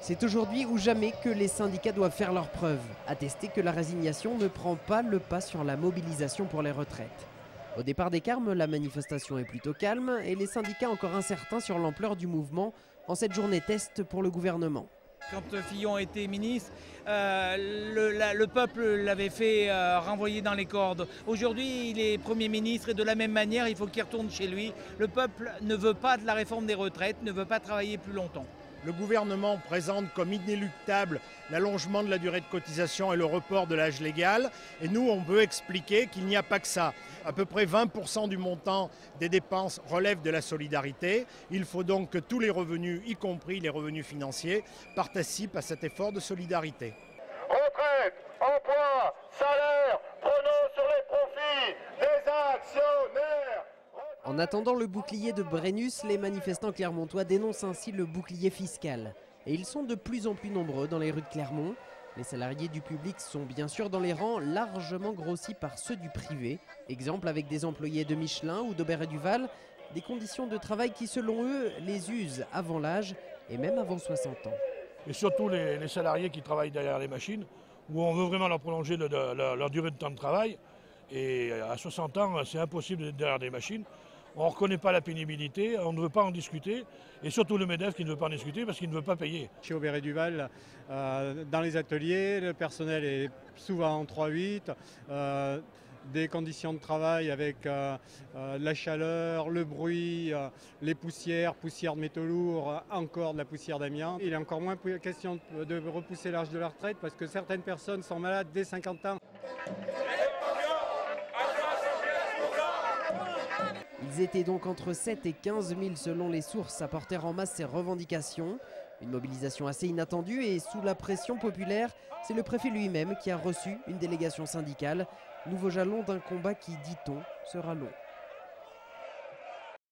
C'est aujourd'hui ou jamais que les syndicats doivent faire leurs preuves, attester que la résignation ne prend pas le pas sur la mobilisation pour les retraites. Au départ des Carmes, la manifestation est plutôt calme et les syndicats encore incertains sur l'ampleur du mouvement en cette journée test pour le gouvernement. Quand Fillon était ministre, le peuple l'avait fait renvoyer dans les cordes. Aujourd'hui, il est Premier ministre et de la même manière, il faut qu'il retourne chez lui. Le peuple ne veut pas de la réforme des retraites, ne veut pas travailler plus longtemps. Le gouvernement présente comme inéluctable l'allongement de la durée de cotisation et le report de l'âge légal. Et nous, on veut expliquer qu'il n'y a pas que ça. À peu près 20% du montant des dépenses relève de la solidarité. Il faut donc que tous les revenus, y compris les revenus financiers, participent à cet effort de solidarité. Retraite, emploi, salaire, prenons sur les profits des actionnaires. En attendant le bouclier de Brennus, les manifestants clermontois dénoncent ainsi le bouclier fiscal. Et ils sont de plus en plus nombreux dans les rues de Clermont. Les salariés du public sont bien sûr dans les rangs largement grossis par ceux du privé. Exemple avec des employés de Michelin ou d'Aubert et Duval, des conditions de travail qui selon eux les usent avant l'âge et même avant 60 ans. Et surtout les salariés qui travaillent derrière les machines, où on veut vraiment leur prolonger leur durée de temps de travail. Et à 60 ans, c'est impossible d'être derrière des machines. On ne reconnaît pas la pénibilité, on ne veut pas en discuter, et surtout le MEDEF qui ne veut pas en discuter parce qu'il ne veut pas payer. Chez Aubert et Duval, dans les ateliers, le personnel est souvent en 3-8, des conditions de travail avec la chaleur, le bruit, les poussières de métaux lourds, encore de la poussière d'amiante. Il est encore moins question de repousser l'âge de la retraite parce que certaines personnes sont malades dès 50 ans. Ils étaient donc entre 7 et 15 000 selon les sources à porter en masse ces revendications. Une mobilisation assez inattendue et sous la pression populaire, c'est le préfet lui-même qui a reçu une délégation syndicale. Nouveau jalon d'un combat qui, dit-on, sera long.